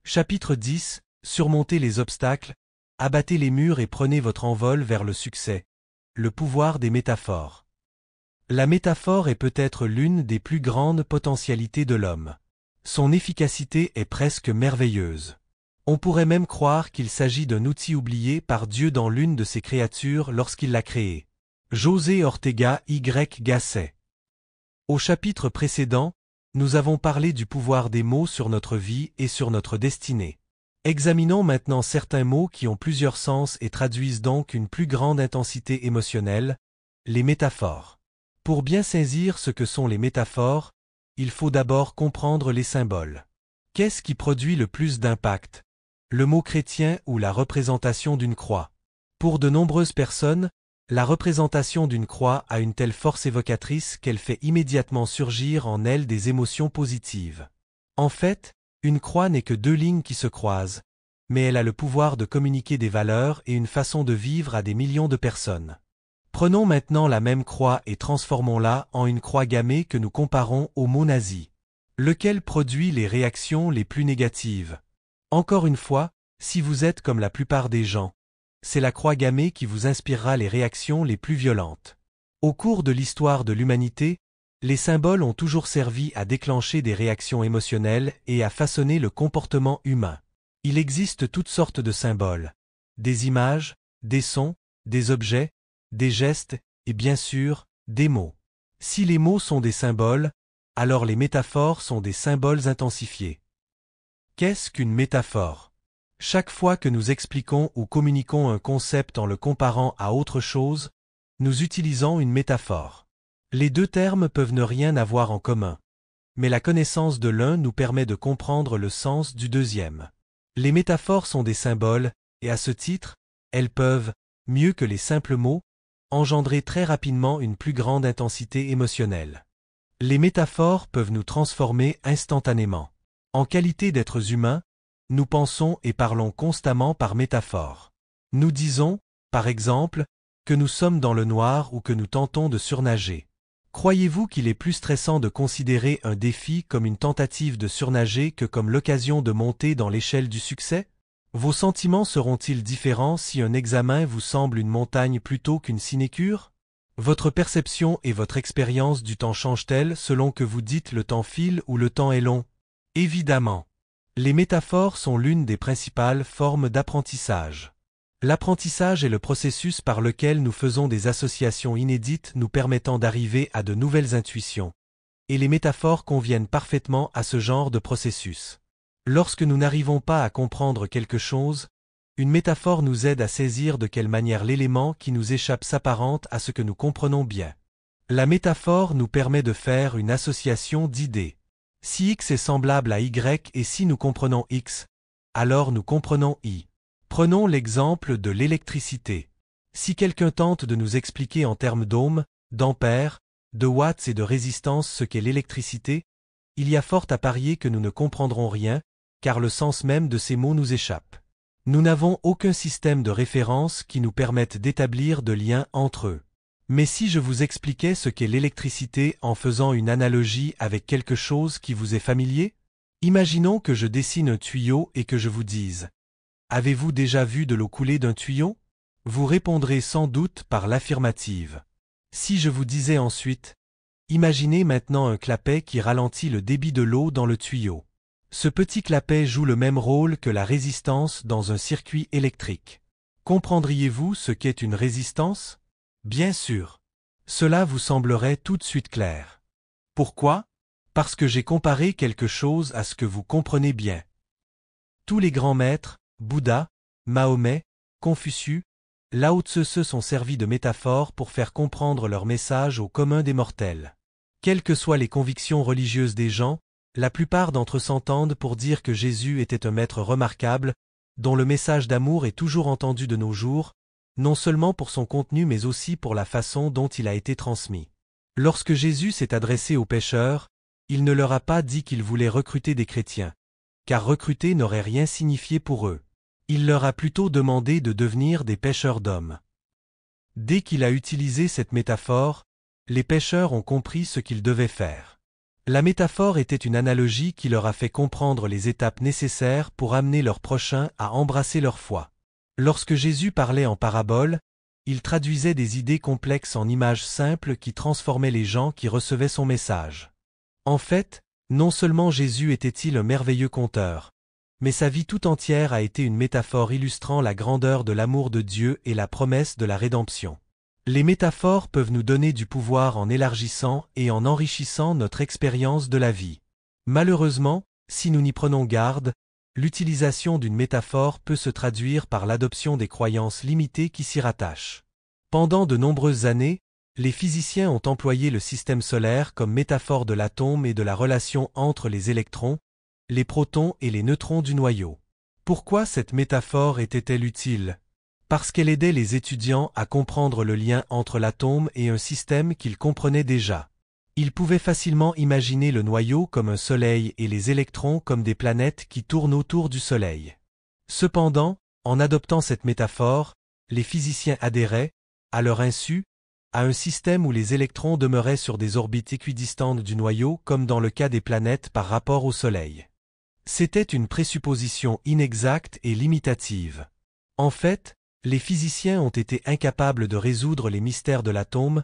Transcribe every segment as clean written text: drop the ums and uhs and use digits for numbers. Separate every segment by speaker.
Speaker 1: Chapitre 10. Surmontez les obstacles, abattez les murs et prenez votre envol vers le succès. Le pouvoir des métaphores. La métaphore est peut-être l'une des plus grandes potentialités de l'homme. Son efficacité est presque merveilleuse. On pourrait même croire qu'il s'agit d'un outil oublié par Dieu dans l'une de ses créatures lorsqu'il l'a créée. José Ortega Y. Gasset. Au chapitre précédent, nous avons parlé du pouvoir des mots sur notre vie et sur notre destinée. Examinons maintenant certains mots qui ont plusieurs sens et traduisent donc une plus grande intensité émotionnelle, les métaphores. Pour bien saisir ce que sont les métaphores, il faut d'abord comprendre les symboles. Qu'est-ce qui produit le plus d'impact? Le mot chrétien ou la représentation d'une croix? Pour de nombreuses personnes, la représentation d'une croix a une telle force évocatrice qu'elle fait immédiatement surgir en elles des émotions positives. En fait, une croix n'est que deux lignes qui se croisent, mais elle a le pouvoir de communiquer des valeurs et une façon de vivre à des millions de personnes. Prenons maintenant la même croix et transformons-la en une croix gammée que nous comparons au mot nazi. Lequel produit les réactions les plus négatives? Encore une fois, si vous êtes comme la plupart des gens, c'est la croix gammée qui vous inspirera les réactions les plus violentes. Au cours de l'histoire de l'humanité, les symboles ont toujours servi à déclencher des réactions émotionnelles et à façonner le comportement humain. Il existe toutes sortes de symboles. Des images, des sons, des objets, des gestes et bien sûr, des mots. Si les mots sont des symboles, alors les métaphores sont des symboles intensifiés. Qu'est-ce qu'une métaphore? Chaque fois que nous expliquons ou communiquons un concept en le comparant à autre chose, nous utilisons une métaphore. Les deux termes peuvent ne rien avoir en commun, mais la connaissance de l'un nous permet de comprendre le sens du deuxième. Les métaphores sont des symboles, et à ce titre, elles peuvent, mieux que les simples mots, engendrer très rapidement une plus grande intensité émotionnelle. Les métaphores peuvent nous transformer instantanément. En qualité d'êtres humains, nous pensons et parlons constamment par métaphore. Nous disons, par exemple, que nous sommes dans le noir ou que nous tentons de surnager. Croyez-vous qu'il est plus stressant de considérer un défi comme une tentative de surnager que comme l'occasion de monter dans l'échelle du succès? Vos sentiments seront-ils différents si un examen vous semble une montagne plutôt qu'une sinécure? Votre perception et votre expérience du temps changent-elles selon que vous dites le temps file ou le temps est long? Évidemment. Les métaphores sont l'une des principales formes d'apprentissage. L'apprentissage est le processus par lequel nous faisons des associations inédites nous permettant d'arriver à de nouvelles intuitions. Et les métaphores conviennent parfaitement à ce genre de processus. Lorsque nous n'arrivons pas à comprendre quelque chose, une métaphore nous aide à saisir de quelle manière l'élément qui nous échappe s'apparente à ce que nous comprenons bien. La métaphore nous permet de faire une association d'idées. Si X est semblable à Y et si nous comprenons X, alors nous comprenons Y. Prenons l'exemple de l'électricité. Si quelqu'un tente de nous expliquer en termes d'ohms, d'ampères, de watts et de résistance ce qu'est l'électricité, il y a fort à parier que nous ne comprendrons rien, car le sens même de ces mots nous échappe. Nous n'avons aucun système de référence qui nous permette d'établir de liens entre eux. Mais si je vous expliquais ce qu'est l'électricité en faisant une analogie avec quelque chose qui vous est familier? Imaginons que je dessine un tuyau et que je vous dise « Avez-vous déjà vu de l'eau couler d'un tuyau ?» Vous répondrez sans doute par l'affirmative. Si je vous disais ensuite « Imaginez maintenant un clapet qui ralentit le débit de l'eau dans le tuyau. Ce petit clapet joue le même rôle que la résistance dans un circuit électrique. Comprendriez-vous ce qu'est une résistance? Bien sûr. Cela vous semblerait tout de suite clair. Pourquoi? Parce que j'ai comparé quelque chose à ce que vous comprenez bien. Tous les grands maîtres, Bouddha, Mahomet, Confucius, Lao Tse se sont servis de métaphores pour faire comprendre leur message au commun des mortels. Quelles que soient les convictions religieuses des gens, la plupart d'entre eux s'entendent pour dire que Jésus était un maître remarquable, dont le message d'amour est toujours entendu de nos jours, non seulement pour son contenu mais aussi pour la façon dont il a été transmis. Lorsque Jésus s'est adressé aux pécheurs, il ne leur a pas dit qu'il voulait recruter des chrétiens, car recruter n'aurait rien signifié pour eux. Il leur a plutôt demandé de devenir des pêcheurs d'hommes. Dès qu'il a utilisé cette métaphore, les pêcheurs ont compris ce qu'ils devaient faire. La métaphore était une analogie qui leur a fait comprendre les étapes nécessaires pour amener leurs prochains à embrasser leur foi. Lorsque Jésus parlait en parabole, il traduisait des idées complexes en images simples qui transformaient les gens qui recevaient son message. En fait, non seulement Jésus était-il un merveilleux conteur, mais sa vie tout entière a été une métaphore illustrant la grandeur de l'amour de Dieu et la promesse de la rédemption. Les métaphores peuvent nous donner du pouvoir en élargissant et en enrichissant notre expérience de la vie. Malheureusement, si nous n'y prenons garde, l'utilisation d'une métaphore peut se traduire par l'adoption des croyances limitées qui s'y rattachent. Pendant de nombreuses années, les physiciens ont employé le système solaire comme métaphore de l'atome et de la relation entre les électrons, les protons et les neutrons du noyau. Pourquoi cette métaphore était-elle utile ? Parce qu'elle aidait les étudiants à comprendre le lien entre l'atome et un système qu'ils comprenaient déjà. Ils pouvaient facilement imaginer le noyau comme un soleil et les électrons comme des planètes qui tournent autour du soleil. Cependant, en adoptant cette métaphore, les physiciens adhéraient, à leur insu, à un système où les électrons demeuraient sur des orbites équidistantes du noyau comme dans le cas des planètes par rapport au soleil. C'était une présupposition inexacte et limitative. En fait, les physiciens ont été incapables de résoudre les mystères de l'atome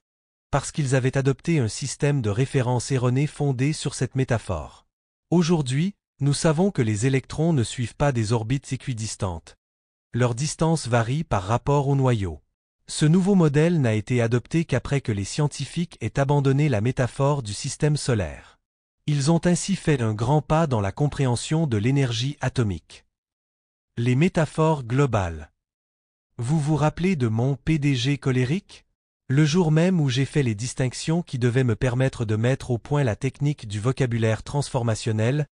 Speaker 1: parce qu'ils avaient adopté un système de référence erroné fondé sur cette métaphore. Aujourd'hui, nous savons que les électrons ne suivent pas des orbites équidistantes. Leur distance varie par rapport au noyau. Ce nouveau modèle n'a été adopté qu'après que les scientifiques aient abandonné la métaphore du système solaire. Ils ont ainsi fait un grand pas dans la compréhension de l'énergie atomique. Les métaphores globales. Vous vous rappelez de mon PDG colérique ? Le jour même où j'ai fait les distinctions qui devaient me permettre de mettre au point la technique du vocabulaire transformationnel,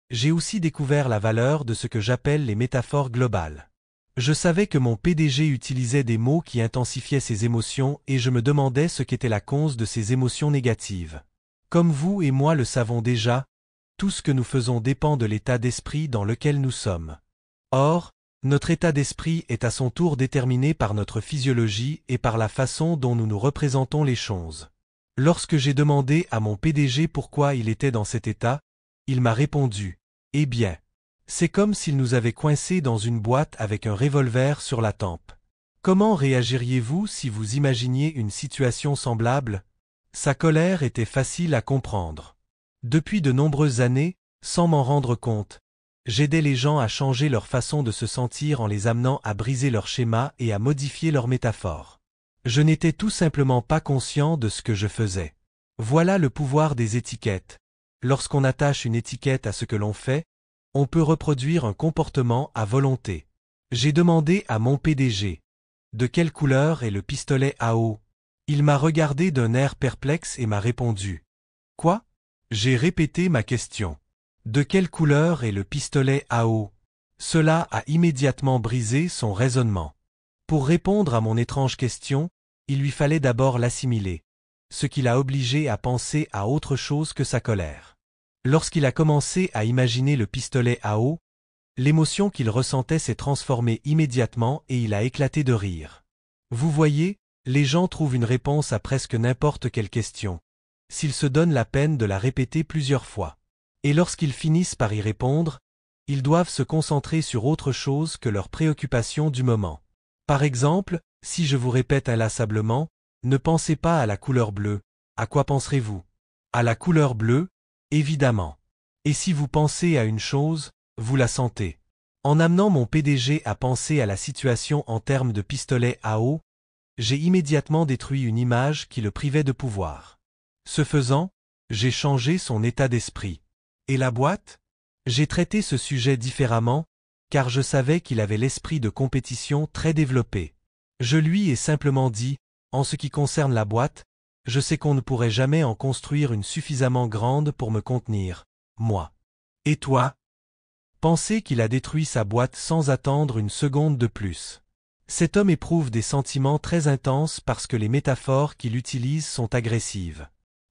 Speaker 1: j'ai aussi découvert la valeur de ce que j'appelle les métaphores globales. Je savais que mon PDG utilisait des mots qui intensifiaient ses émotions et je me demandais ce qu'était la cause de ces émotions négatives. Comme vous et moi le savons déjà, tout ce que nous faisons dépend de l'état d'esprit dans lequel nous sommes. Or, notre état d'esprit est à son tour déterminé par notre physiologie et par la façon dont nous nous représentons les choses. Lorsque j'ai demandé à mon PDG pourquoi il était dans cet état, il m'a répondu « Eh bien, c'est comme s'il nous avait coincés dans une boîte avec un revolver sur la tempe. Comment réagiriez-vous si vous imaginiez une situation semblable ?» Sa colère était facile à comprendre. Depuis de nombreuses années, sans m'en rendre compte, j'aidais les gens à changer leur façon de se sentir en les amenant à briser leur schéma et à modifier leurs métaphores. Je n'étais tout simplement pas conscient de ce que je faisais. Voilà le pouvoir des étiquettes. Lorsqu'on attache une étiquette à ce que l'on fait, on peut reproduire un comportement à volonté. J'ai demandé à mon PDG « De quelle couleur est le pistolet à eau ?» Il m'a regardé d'un air perplexe et m'a répondu « Quoi ?» J'ai répété ma question. De quelle couleur est le pistolet à eau ? Cela a immédiatement brisé son raisonnement. Pour répondre à mon étrange question, il lui fallait d'abord l'assimiler, ce qui l'a obligé à penser à autre chose que sa colère. Lorsqu'il a commencé à imaginer le pistolet à eau, l'émotion qu'il ressentait s'est transformée immédiatement et il a éclaté de rire. Vous voyez, les gens trouvent une réponse à presque n'importe quelle question, s'ils se donnent la peine de la répéter plusieurs fois. Et lorsqu'ils finissent par y répondre, ils doivent se concentrer sur autre chose que leurs préoccupations du moment. Par exemple, si je vous répète inlassablement, ne pensez pas à la couleur bleue, à quoi penserez-vous? À la couleur bleue, évidemment. Et si vous pensez à une chose, vous la sentez. En amenant mon PDG à penser à la situation en termes de pistolet à eau, j'ai immédiatement détruit une image qui le privait de pouvoir. Ce faisant, j'ai changé son état d'esprit. Et la boîte ? J'ai traité ce sujet différemment, car je savais qu'il avait l'esprit de compétition très développé. Je lui ai simplement dit, en ce qui concerne la boîte, je sais qu'on ne pourrait jamais en construire une suffisamment grande pour me contenir, moi. Et toi ? Pensez qu'il a détruit sa boîte sans attendre une seconde de plus. Cet homme éprouve des sentiments très intenses parce que les métaphores qu'il utilise sont agressives.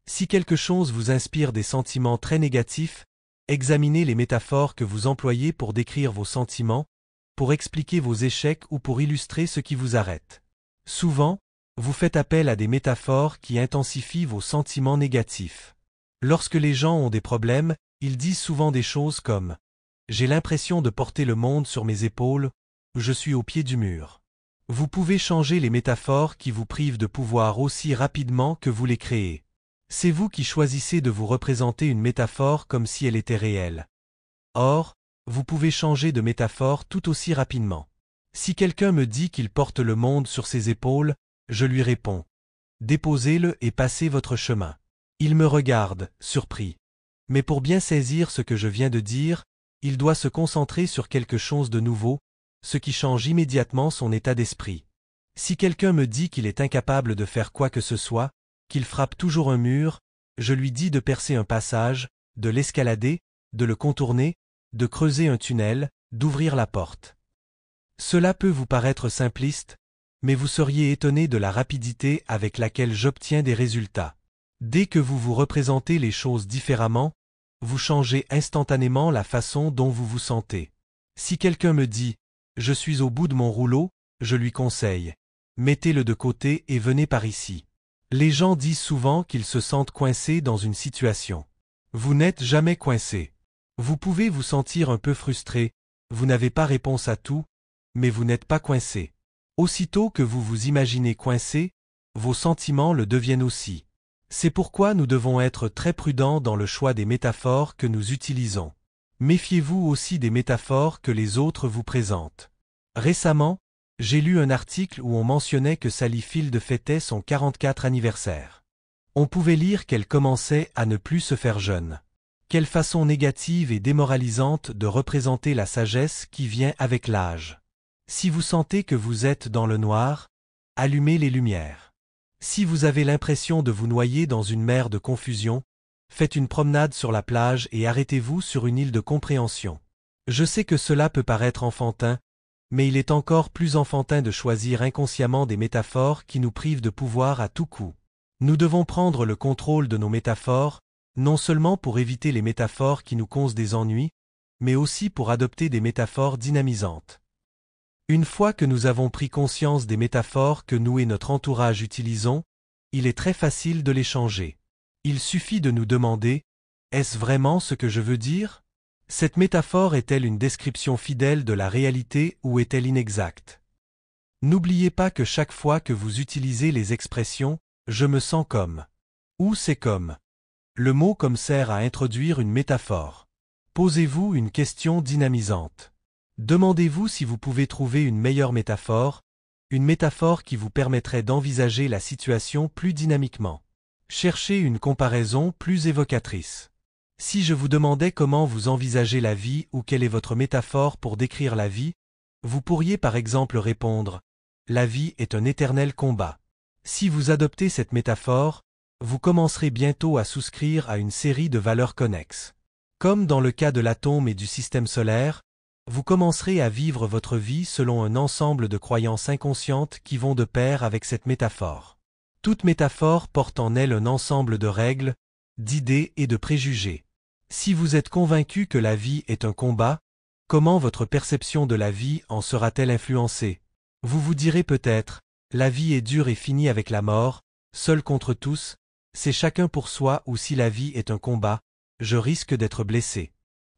Speaker 1: Si quelque chose vous inspire des sentiments très négatifs, examinez les métaphores que vous employez pour décrire vos sentiments, pour expliquer vos échecs ou pour illustrer ce qui vous arrête. Souvent, vous faites appel à des métaphores qui intensifient vos sentiments négatifs. Lorsque les gens ont des problèmes, ils disent souvent des choses comme « J'ai l'impression de porter le monde sur mes épaules » ou « Je suis au pied du mur ». Vous pouvez changer les métaphores qui vous privent de pouvoir aussi rapidement que vous les créez. C'est vous qui choisissez de vous représenter une métaphore comme si elle était réelle. Or, vous pouvez changer de métaphore tout aussi rapidement. Si quelqu'un me dit qu'il porte le monde sur ses épaules, je lui réponds « Déposez-le et passez votre chemin ». Il me regarde, surpris. Mais pour bien saisir ce que je viens de dire, il doit se concentrer sur quelque chose de nouveau, ce qui change immédiatement son état d'esprit. Si quelqu'un me dit qu'il est incapable de faire quoi que ce soit, qu'il frappe toujours un mur, je lui dis de percer un passage, de l'escalader, de le contourner, de creuser un tunnel, d'ouvrir la porte. Cela peut vous paraître simpliste, mais vous seriez étonné de la rapidité avec laquelle j'obtiens des résultats. Dès que vous vous représentez les choses différemment, vous changez instantanément la façon dont vous vous sentez. Si quelqu'un me dit « Je suis au bout de mon rouleau », je lui conseille « Mettez-le de côté et venez par ici ». Les gens disent souvent qu'ils se sentent coincés dans une situation. Vous n'êtes jamais coincé. Vous pouvez vous sentir un peu frustré, vous n'avez pas réponse à tout, mais vous n'êtes pas coincé. Aussitôt que vous vous imaginez coincé, vos sentiments le deviennent aussi. C'est pourquoi nous devons être très prudents dans le choix des métaphores que nous utilisons. Méfiez-vous aussi des métaphores que les autres vous présentent. Récemment, j'ai lu un article où on mentionnait que Sally Field fêtait son 44e anniversaire. On pouvait lire qu'elle commençait à ne plus se faire jeune. Quelle façon négative et démoralisante de représenter la sagesse qui vient avec l'âge. Si vous sentez que vous êtes dans le noir, allumez les lumières. Si vous avez l'impression de vous noyer dans une mer de confusion, faites une promenade sur la plage et arrêtez-vous sur une île de compréhension. Je sais que cela peut paraître enfantin, mais il est encore plus enfantin de choisir inconsciemment des métaphores qui nous privent de pouvoir à tout coup. Nous devons prendre le contrôle de nos métaphores, non seulement pour éviter les métaphores qui nous causent des ennuis, mais aussi pour adopter des métaphores dynamisantes. Une fois que nous avons pris conscience des métaphores que nous et notre entourage utilisons, il est très facile de les changer. Il suffit de nous demander « Est-ce vraiment ce que je veux dire ? Cette métaphore est-elle une description fidèle de la réalité ou est-elle inexacte ?» N'oubliez pas que chaque fois que vous utilisez les expressions « je me sens comme » ou « c'est comme », le mot comme sert à introduire une métaphore. Posez-vous une question dynamisante. Demandez-vous si vous pouvez trouver une meilleure métaphore, une métaphore qui vous permettrait d'envisager la situation plus dynamiquement. Cherchez une comparaison plus évocatrice. Si je vous demandais comment vous envisagez la vie ou quelle est votre métaphore pour décrire la vie, vous pourriez par exemple répondre « La vie est un éternel combat ». Si vous adoptez cette métaphore, vous commencerez bientôt à souscrire à une série de valeurs connexes. Comme dans le cas de l'atome et du système solaire, vous commencerez à vivre votre vie selon un ensemble de croyances inconscientes qui vont de pair avec cette métaphore. Toute métaphore porte en elle un ensemble de règles, d'idées et de préjugés. Si vous êtes convaincu que la vie est un combat, comment votre perception de la vie en sera-t-elle influencée? Vous vous direz peut-être, la vie est dure et finie avec la mort, seul contre tous, c'est chacun pour soi ou si la vie est un combat, je risque d'être blessé.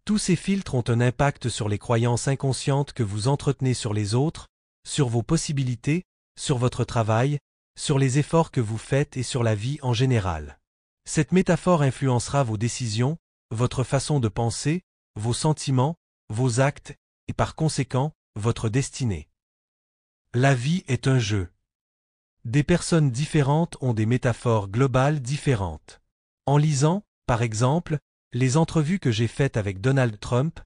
Speaker 1: Tous ces filtres ont un impact sur les croyances inconscientes que vous entretenez sur les autres, sur vos possibilités, sur votre travail, sur les efforts que vous faites et sur la vie en général. Cette métaphore influencera vos décisions, votre façon de penser, vos sentiments, vos actes, et par conséquent, votre destinée. La vie est un jeu. Des personnes différentes ont des métaphores globales différentes. En lisant, par exemple, les entrevues que j'ai faites avec Donald Trump,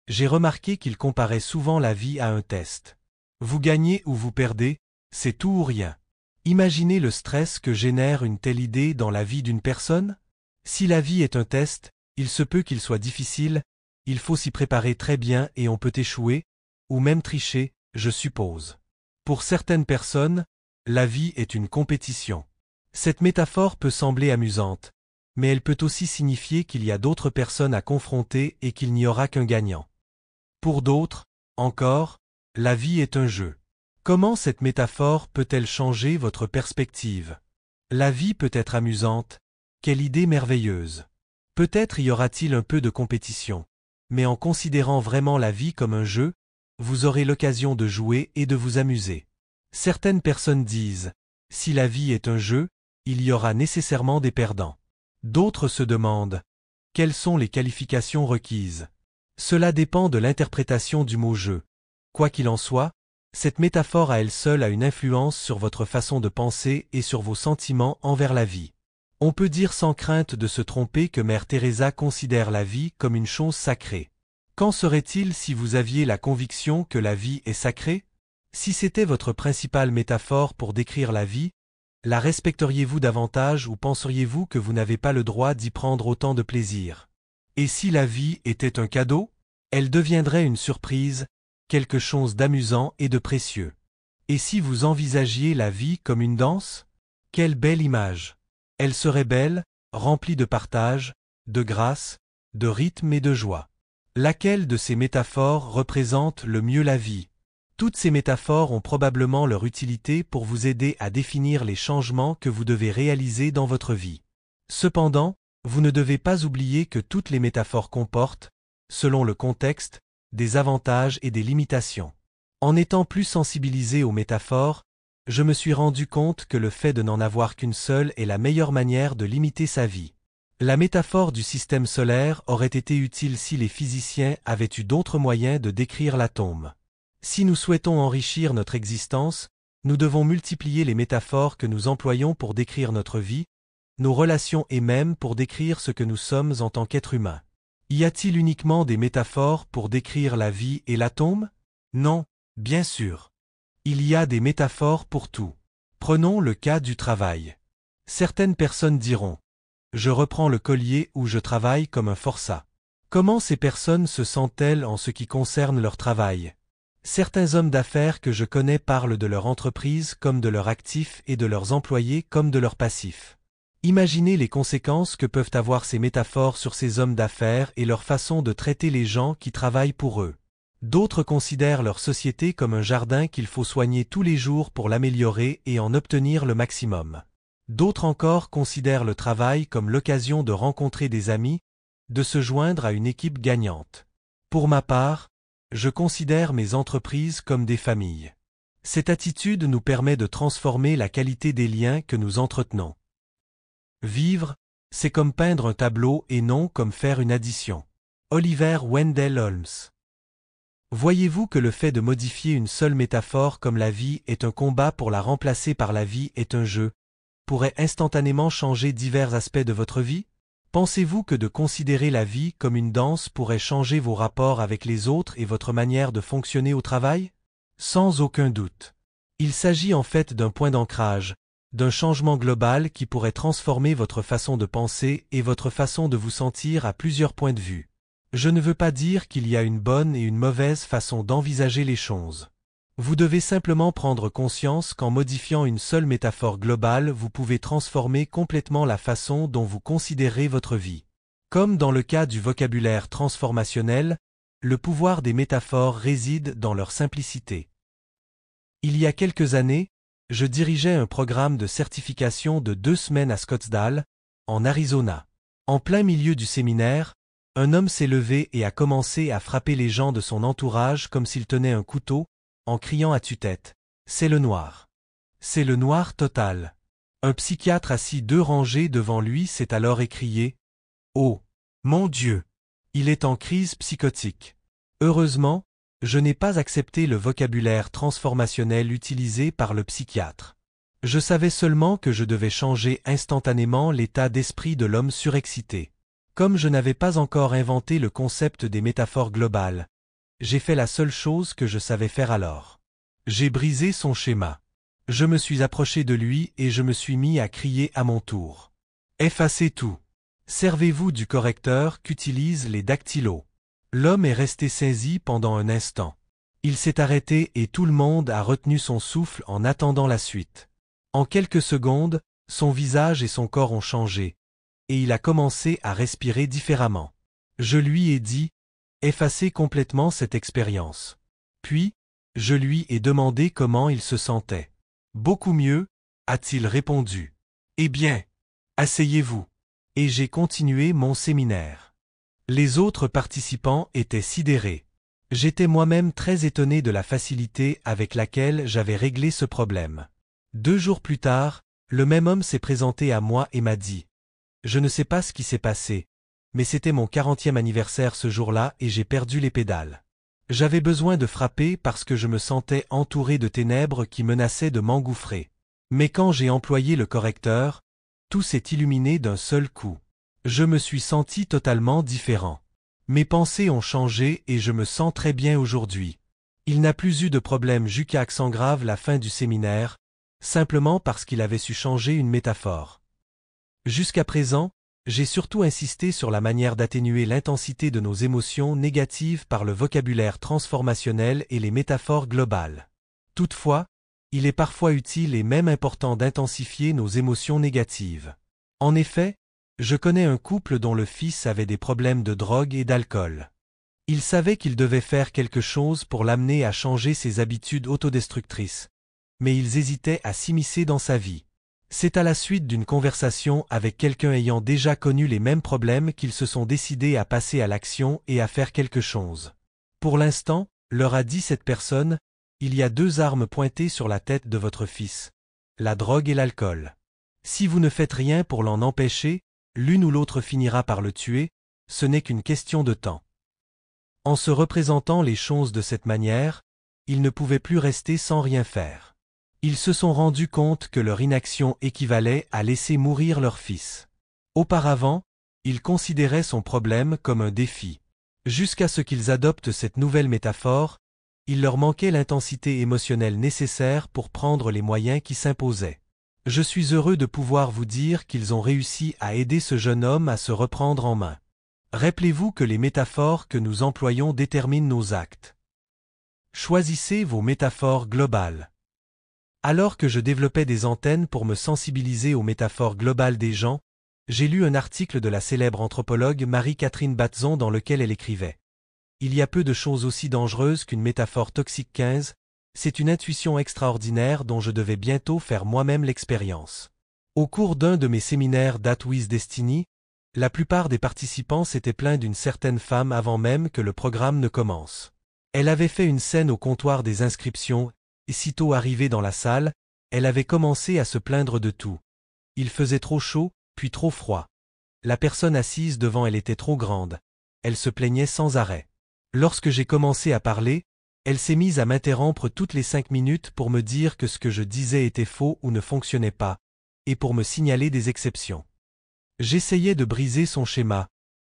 Speaker 1: j'ai remarqué qu'il comparait souvent la vie à un test. Vous gagnez ou vous perdez, c'est tout ou rien. Imaginez le stress que génère une telle idée dans la vie d'une personne. Si la vie est un test, il se peut qu'il soit difficile, il faut s'y préparer très bien et on peut échouer, ou même tricher, je suppose. Pour certaines personnes, la vie est une compétition. Cette métaphore peut sembler amusante, mais elle peut aussi signifier qu'il y a d'autres personnes à confronter et qu'il n'y aura qu'un gagnant. Pour d'autres, encore, la vie est un jeu. Comment cette métaphore peut-elle changer votre perspective? La vie peut être amusante, quelle idée merveilleuse. Peut-être y aura-t-il un peu de compétition. Mais en considérant vraiment la vie comme un jeu, vous aurez l'occasion de jouer et de vous amuser. Certaines personnes disent, si la vie est un jeu, il y aura nécessairement des perdants. D'autres se demandent, quelles sont les qualifications requises? Cela dépend de l'interprétation du mot jeu. Quoi qu'il en soit, cette métaphore à elle seule a une influence sur votre façon de penser et sur vos sentiments envers la vie. On peut dire sans crainte de se tromper que Mère Teresa considère la vie comme une chose sacrée. Qu'en serait-il si vous aviez la conviction que la vie est sacrée? Si c'était votre principale métaphore pour décrire la vie, la respecteriez-vous davantage ou penseriez-vous que vous n'avez pas le droit d'y prendre autant de plaisir? Et si la vie était un cadeau? Elle deviendrait une surprise, quelque chose d'amusant et de précieux. Et si vous envisagiez la vie comme une danse? Quelle belle image! Elle serait belle, remplie de partage, de grâce, de rythme et de joie. Laquelle de ces métaphores représente le mieux la vie? Toutes ces métaphores ont probablement leur utilité pour vous aider à définir les changements que vous devez réaliser dans votre vie. Cependant, vous ne devez pas oublier que toutes les métaphores comportent, selon le contexte, des avantages et des limitations. En étant plus sensibilisé aux métaphores, je me suis rendu compte que le fait de n'en avoir qu'une seule est la meilleure manière de limiter sa vie. La métaphore du système solaire aurait été utile si les physiciens avaient eu d'autres moyens de décrire l'atome. Si nous souhaitons enrichir notre existence, nous devons multiplier les métaphores que nous employons pour décrire notre vie, nos relations et même pour décrire ce que nous sommes en tant qu'êtres humains. Y a-t-il uniquement des métaphores pour décrire la vie et l'atome? Non, bien sûr. Il y a des métaphores pour tout. Prenons le cas du travail. Certaines personnes diront « Je reprends le collier où je travaille comme un forçat ». Comment ces personnes se sentent-elles en ce qui concerne leur travail? Certains hommes d'affaires que je connais parlent de leur entreprise comme de leurs actifs et de leurs employés comme de leurs passifs. Imaginez les conséquences que peuvent avoir ces métaphores sur ces hommes d'affaires et leur façon de traiter les gens qui travaillent pour eux. D'autres considèrent leur société comme un jardin qu'il faut soigner tous les jours pour l'améliorer et en obtenir le maximum. D'autres encore considèrent le travail comme l'occasion de rencontrer des amis, de se joindre à une équipe gagnante. Pour ma part, je considère mes entreprises comme des familles. Cette attitude nous permet de transformer la qualité des liens que nous entretenons. Vivre, c'est comme peindre un tableau et non comme faire une addition. Oliver Wendell Holmes. Voyez-vous que le fait de modifier une seule métaphore comme la vie est un combat pour la remplacer par la vie est un jeu, pourrait instantanément changer divers aspects de votre vie? Pensez-vous que de considérer la vie comme une danse pourrait changer vos rapports avec les autres et votre manière de fonctionner au travail? Sans aucun doute. Il s'agit en fait d'un point d'ancrage, d'un changement global qui pourrait transformer votre façon de penser et votre façon de vous sentir à plusieurs points de vue. Je ne veux pas dire qu'il y a une bonne et une mauvaise façon d'envisager les choses. Vous devez simplement prendre conscience qu'en modifiant une seule métaphore globale, vous pouvez transformer complètement la façon dont vous considérez votre vie. Comme dans le cas du vocabulaire transformationnel, le pouvoir des métaphores réside dans leur simplicité. Il y a quelques années, je dirigeais un programme de certification de 2 semaines à Scottsdale, en Arizona. En plein milieu du séminaire, un homme s'est levé et a commencé à frapper les gens de son entourage comme s'il tenait un couteau, en criant à tue-tête « C'est le noir !» C'est le noir total. Un psychiatre assis 2 rangées devant lui s'est alors écrié « Oh, mon Dieu! Il est en crise psychotique. » Heureusement, je n'ai pas accepté le vocabulaire transformationnel utilisé par le psychiatre. Je savais seulement que je devais changer instantanément l'état d'esprit de l'homme surexcité. Comme je n'avais pas encore inventé le concept des métaphores globales, j'ai fait la seule chose que je savais faire alors. J'ai brisé son schéma. Je me suis approché de lui et je me suis mis à crier à mon tour. Effacez tout. Servez-vous du correcteur qu'utilisent les dactylos. L'homme est resté saisi pendant un instant. Il s'est arrêté et tout le monde a retenu son souffle en attendant la suite. En quelques secondes, son visage et son corps ont changé, et il a commencé à respirer différemment. Je lui ai dit « Effacez complètement cette expérience ». Puis, je lui ai demandé comment il se sentait. « Beaucoup mieux », a-t-il répondu. « Eh bien, asseyez-vous. » et j'ai continué mon séminaire. Les autres participants étaient sidérés. J'étais moi-même très étonné de la facilité avec laquelle j'avais réglé ce problème. 2 jours plus tard, le même homme s'est présenté à moi et m'a dit « Je ne sais pas ce qui s'est passé, mais c'était mon 40e anniversaire ce jour-là et j'ai perdu les pédales. J'avais besoin de frapper parce que je me sentais entouré de ténèbres qui menaçaient de m'engouffrer. Mais quand j'ai employé le correcteur, tout s'est illuminé d'un seul coup. Je me suis senti totalement différent. Mes pensées ont changé et je me sens très bien aujourd'hui. Il n'a plus eu de problème jusqu'à accent grave la fin du séminaire, simplement parce qu'il avait su changer une métaphore. Jusqu'à présent, j'ai surtout insisté sur la manière d'atténuer l'intensité de nos émotions négatives par le vocabulaire transformationnel et les métaphores globales. Toutefois, il est parfois utile et même important d'intensifier nos émotions négatives. En effet, je connais un couple dont le fils avait des problèmes de drogue et d'alcool. Il savait qu'il devait faire quelque chose pour l'amener à changer ses habitudes autodestructrices, mais ils hésitaient à s'immiscer dans sa vie. C'est à la suite d'une conversation avec quelqu'un ayant déjà connu les mêmes problèmes qu'ils se sont décidés à passer à l'action et à faire quelque chose. Pour l'instant, leur a dit cette personne, il y a 2 armes pointées sur la tête de votre fils, la drogue et l'alcool. Si vous ne faites rien pour l'en empêcher, l'une ou l'autre finira par le tuer, ce n'est qu'une question de temps. En se représentant les choses de cette manière, ils ne pouvaient plus rester sans rien faire. Ils se sont rendus compte que leur inaction équivalait à laisser mourir leur fils. Auparavant, ils considéraient son problème comme un défi. Jusqu'à ce qu'ils adoptent cette nouvelle métaphore, il leur manquait l'intensité émotionnelle nécessaire pour prendre les moyens qui s'imposaient. Je suis heureux de pouvoir vous dire qu'ils ont réussi à aider ce jeune homme à se reprendre en main. Rappelez-vous que les métaphores que nous employons déterminent nos actes. Choisissez vos métaphores globales. Alors que je développais des antennes pour me sensibiliser aux métaphores globales des gens, j'ai lu un article de la célèbre anthropologue Marie-Catherine Batzon dans lequel elle écrivait « Il y a peu de choses aussi dangereuses qu'une métaphore toxique 15, c'est une intuition extraordinaire dont je devais bientôt faire moi-même l'expérience. » Au cours d'un de mes séminaires That With Destiny, la plupart des participants s'étaient plaints d'une certaine femme avant même que le programme ne commence. Elle avait fait une scène au comptoir des inscriptions, et sitôt arrivée dans la salle, elle avait commencé à se plaindre de tout. Il faisait trop chaud, puis trop froid. La personne assise devant elle était trop grande. Elle se plaignait sans arrêt. Lorsque j'ai commencé à parler, elle s'est mise à m'interrompre toutes les 5 minutes pour me dire que ce que je disais était faux ou ne fonctionnait pas, et pour me signaler des exceptions. J'essayais de briser son schéma,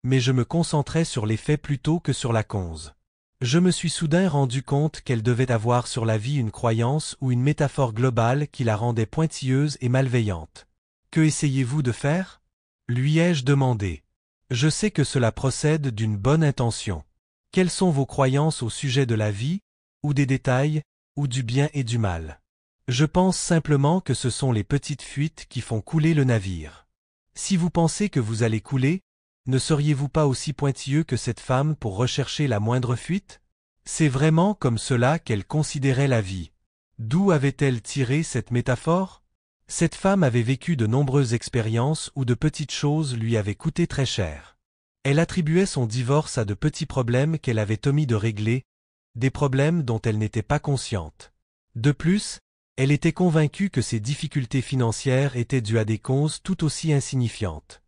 Speaker 1: mais je me concentrais sur les faits plutôt que sur la cause. Je me suis soudain rendu compte qu'elle devait avoir sur la vie une croyance ou une métaphore globale qui la rendait pointilleuse et malveillante. « Que essayez-vous de faire » lui ai-je demandé. « Je sais que cela procède d'une bonne intention. Quelles sont vos croyances au sujet de la vie, ou des détails, ou du bien et du mal ? Je pense simplement que ce sont les petites fuites qui font couler le navire. Si vous pensez que vous allez couler, ne seriez-vous pas aussi pointilleux que cette femme pour rechercher la moindre fuite ? C'est vraiment comme cela qu'elle considérait la vie. D'où avait-elle tiré cette métaphore ? Cette femme avait vécu de nombreuses expériences où de petites choses lui avaient coûté très cher. Elle attribuait son divorce à de petits problèmes qu'elle avait omis de régler, des problèmes dont elle n'était pas consciente. De plus, elle était convaincue que ses difficultés financières étaient dues à des causes tout aussi insignifiantes.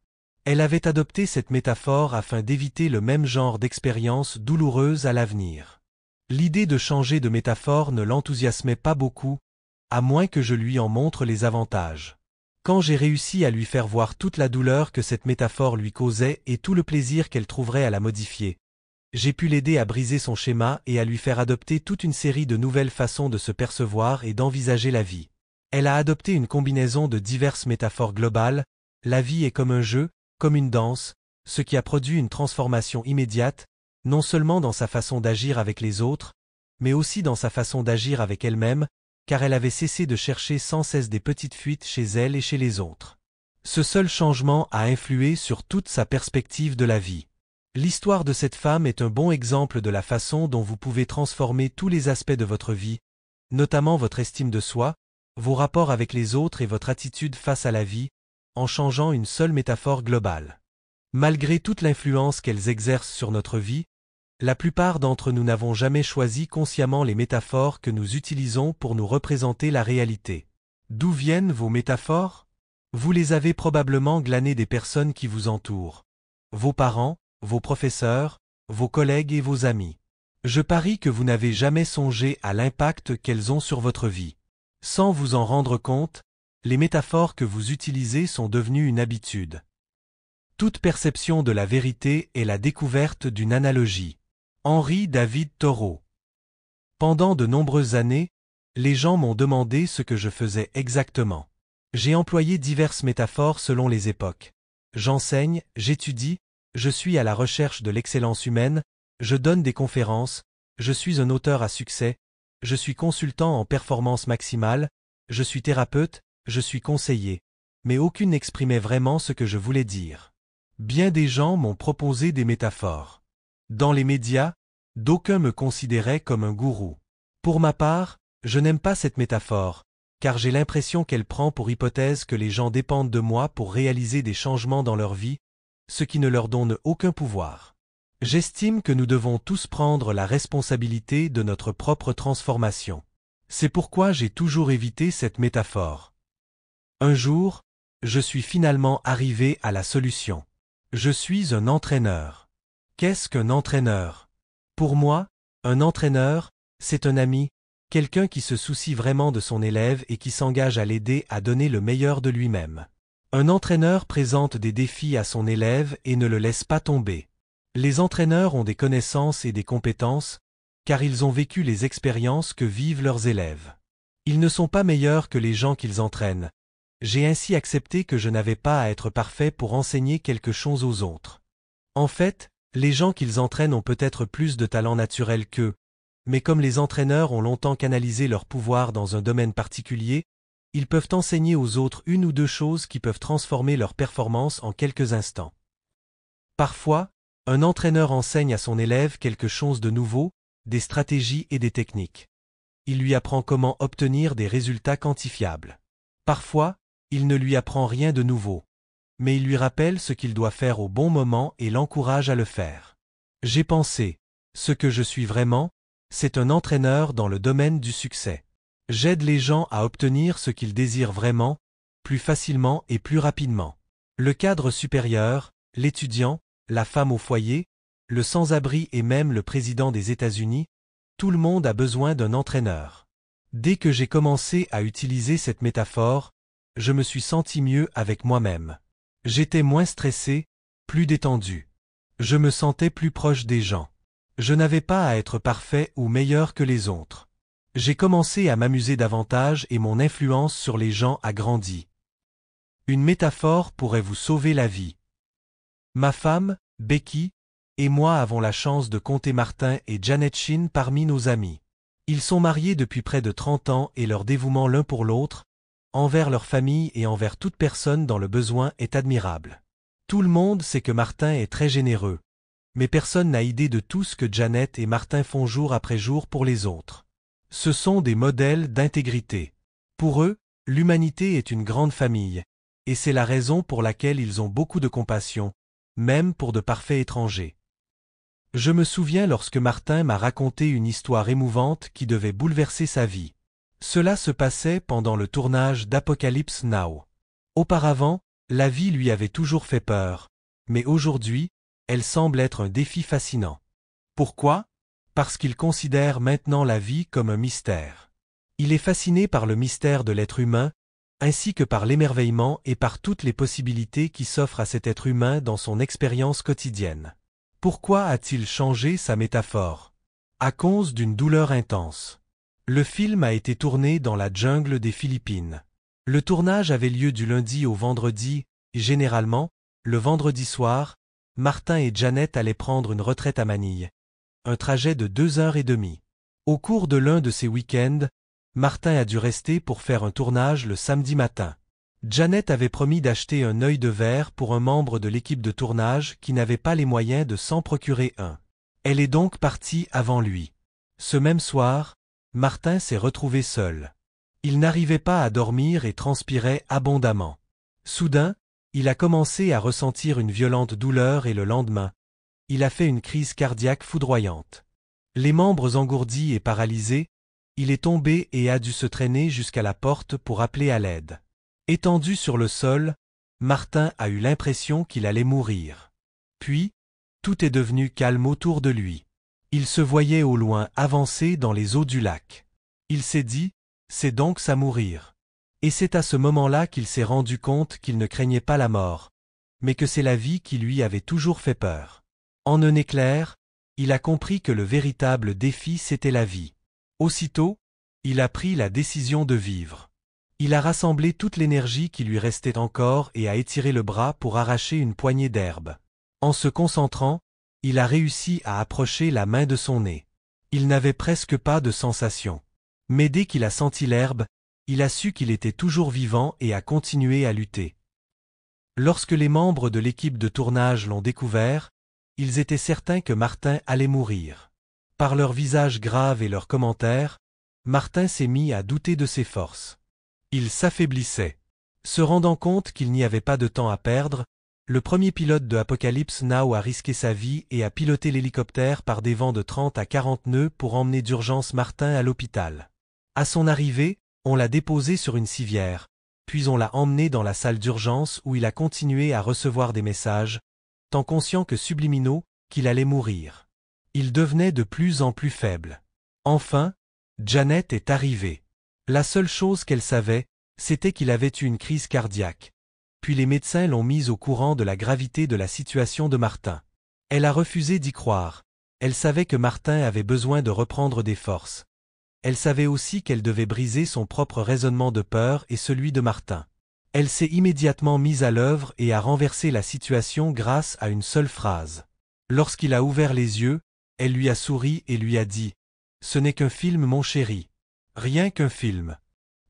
Speaker 1: Elle avait adopté cette métaphore afin d'éviter le même genre d'expérience douloureuse à l'avenir. L'idée de changer de métaphore ne l'enthousiasmait pas beaucoup, à moins que je lui en montre les avantages. Quand j'ai réussi à lui faire voir toute la douleur que cette métaphore lui causait et tout le plaisir qu'elle trouverait à la modifier, j'ai pu l'aider à briser son schéma et à lui faire adopter toute une série de nouvelles façons de se percevoir et d'envisager la vie. Elle a adopté une combinaison de diverses métaphores globales, la vie est comme un jeu, comme une danse, ce qui a produit une transformation immédiate, non seulement dans sa façon d'agir avec les autres, mais aussi dans sa façon d'agir avec elle-même, car elle avait cessé de chercher sans cesse des petites fuites chez elle et chez les autres. Ce seul changement a influé sur toute sa perspective de la vie. L'histoire de cette femme est un bon exemple de la façon dont vous pouvez transformer tous les aspects de votre vie, notamment votre estime de soi, vos rapports avec les autres et votre attitude face à la vie, en changeant une seule métaphore globale. Malgré toute l'influence qu'elles exercent sur notre vie, la plupart d'entre nous n'avons jamais choisi consciemment les métaphores que nous utilisons pour nous représenter la réalité. D'où viennent vos métaphores? Vous les avez probablement glanées des personnes qui vous entourent. Vos parents, vos professeurs, vos collègues et vos amis. Je parie que vous n'avez jamais songé à l'impact qu'elles ont sur votre vie. Sans vous en rendre compte, les métaphores que vous utilisez sont devenues une habitude. Toute perception de la vérité est la découverte d'une analogie. Henri David Thoreau. Pendant de nombreuses années, les gens m'ont demandé ce que je faisais exactement. J'ai employé diverses métaphores selon les époques. J'enseigne, j'étudie, je suis à la recherche de l'excellence humaine, je donne des conférences, je suis un auteur à succès, je suis consultant en performance maximale, je suis thérapeute, je suis conseiller. Mais aucune n'exprimait vraiment ce que je voulais dire. Bien des gens m'ont proposé des métaphores. Dans les médias, d'aucuns me considéraient comme un gourou. Pour ma part, je n'aime pas cette métaphore, car j'ai l'impression qu'elle prend pour hypothèse que les gens dépendent de moi pour réaliser des changements dans leur vie, ce qui ne leur donne aucun pouvoir. J'estime que nous devons tous prendre la responsabilité de notre propre transformation. C'est pourquoi j'ai toujours évité cette métaphore. Un jour, je suis finalement arrivé à la solution. Je suis un entraîneur. Qu'est-ce qu'un entraîneur? Pour moi, un entraîneur, c'est un ami, quelqu'un qui se soucie vraiment de son élève et qui s'engage à l'aider à donner le meilleur de lui-même. Un entraîneur présente des défis à son élève et ne le laisse pas tomber. Les entraîneurs ont des connaissances et des compétences, car ils ont vécu les expériences que vivent leurs élèves. Ils ne sont pas meilleurs que les gens qu'ils entraînent. J'ai ainsi accepté que je n'avais pas à être parfait pour enseigner quelque chose aux autres. En fait, les gens qu'ils entraînent ont peut-être plus de talent naturel qu'eux, mais comme les entraîneurs ont longtemps canalisé leur pouvoir dans un domaine particulier, ils peuvent enseigner aux autres une ou deux choses qui peuvent transformer leur performance en quelques instants. Parfois, un entraîneur enseigne à son élève quelque chose de nouveau, des stratégies et des techniques. Il lui apprend comment obtenir des résultats quantifiables. Parfois, il ne lui apprend rien de nouveau, mais il lui rappelle ce qu'il doit faire au bon moment et l'encourage à le faire. J'ai pensé, ce que je suis vraiment, c'est un entraîneur dans le domaine du succès. J'aide les gens à obtenir ce qu'ils désirent vraiment, plus facilement et plus rapidement. Le cadre supérieur, l'étudiant, la femme au foyer, le sans-abri et même le président des États-Unis, tout le monde a besoin d'un entraîneur. Dès que j'ai commencé à utiliser cette métaphore, je me suis senti mieux avec moi-même. J'étais moins stressé, plus détendu. Je me sentais plus proche des gens. Je n'avais pas à être parfait ou meilleur que les autres. J'ai commencé à m'amuser davantage et mon influence sur les gens a grandi. Une métaphore pourrait vous sauver la vie. Ma femme, Becky, et moi avons la chance de compter Martin et Janet Shinn parmi nos amis. Ils sont mariés depuis près de 30 ans et leur dévouement l'un pour l'autre, envers leur famille et envers toute personne dans le besoin est admirable. Tout le monde sait que Martin est très généreux, mais personne n'a idée de tout ce que Janet et Martin font jour après jour pour les autres. Ce sont des modèles d'intégrité. Pour eux, l'humanité est une grande famille, et c'est la raison pour laquelle ils ont beaucoup de compassion, même pour de parfaits étrangers. Je me souviens lorsque Martin m'a raconté une histoire émouvante qui devait bouleverser sa vie. Cela se passait pendant le tournage d'Apocalypse Now. Auparavant, la vie lui avait toujours fait peur, mais aujourd'hui, elle semble être un défi fascinant. Pourquoi? Parce qu'il considère maintenant la vie comme un mystère. Il est fasciné par le mystère de l'être humain, ainsi que par l'émerveillement et par toutes les possibilités qui s'offrent à cet être humain dans son expérience quotidienne. Pourquoi a-t-il changé sa métaphore? À cause d'une douleur intense. Le film a été tourné dans la jungle des Philippines. Le tournage avait lieu du lundi au vendredi, et généralement, le vendredi soir, Martin et Janet allaient prendre une retraite à Manille. Un trajet de 2h30. Au cours de l'un de ces week-ends, Martin a dû rester pour faire un tournage le samedi matin. Janet avait promis d'acheter un œil de verre pour un membre de l'équipe de tournage qui n'avait pas les moyens de s'en procurer un. Elle est donc partie avant lui. Ce même soir, Martin s'est retrouvé seul. Il n'arrivait pas à dormir et transpirait abondamment. Soudain, Il a commencé à ressentir une violente douleur et le lendemain, il a fait une crise cardiaque foudroyante. Les membres engourdis et paralysés, il est tombé et a dû se traîner jusqu'à la porte pour appeler à l'aide. Étendu sur le sol, Martin a eu l'impression qu'il allait mourir. Puis, tout est devenu calme autour de lui. Il se voyait au loin avancer dans les eaux du lac. Il s'est dit, c'est donc ça mourir. Et c'est à ce moment-là qu'il s'est rendu compte qu'il ne craignait pas la mort, mais que c'est la vie qui lui avait toujours fait peur. En un éclair, il a compris que le véritable défi c'était la vie. Aussitôt, il a pris la décision de vivre. Il a rassemblé toute l'énergie qui lui restait encore et a étiré le bras pour arracher une poignée d'herbe. En se concentrant, il a réussi à approcher la main de son nez. Il n'avait presque pas de sensation. Mais dès qu'il a senti l'herbe, il a su qu'il était toujours vivant et a continué à lutter. Lorsque les membres de l'équipe de tournage l'ont découvert, ils étaient certains que Martin allait mourir. Par leur visage grave et leurs commentaires, Martin s'est mis à douter de ses forces. Il s'affaiblissait. Se rendant compte qu'il n'y avait pas de temps à perdre, le premier pilote de Apocalypse Now a risqué sa vie et a piloté l'hélicoptère par des vents de 30 à 40 nœuds pour emmener d'urgence Martin à l'hôpital. À son arrivée, on l'a déposé sur une civière, puis on l'a emmené dans la salle d'urgence où il a continué à recevoir des messages, tant conscient que subliminaux, qu'il allait mourir. Il devenait de plus en plus faible. Enfin, Janet est arrivée. La seule chose qu'elle savait, c'était qu'il avait eu une crise cardiaque. Puis les médecins l'ont mise au courant de la gravité de la situation de Martin. Elle a refusé d'y croire. Elle savait que Martin avait besoin de reprendre des forces. Elle savait aussi qu'elle devait briser son propre raisonnement de peur et celui de Martin. Elle s'est immédiatement mise à l'œuvre et a renversé la situation grâce à une seule phrase. Lorsqu'il a ouvert les yeux, elle lui a souri et lui a dit « Ce n'est qu'un film, mon chéri. Rien qu'un film. »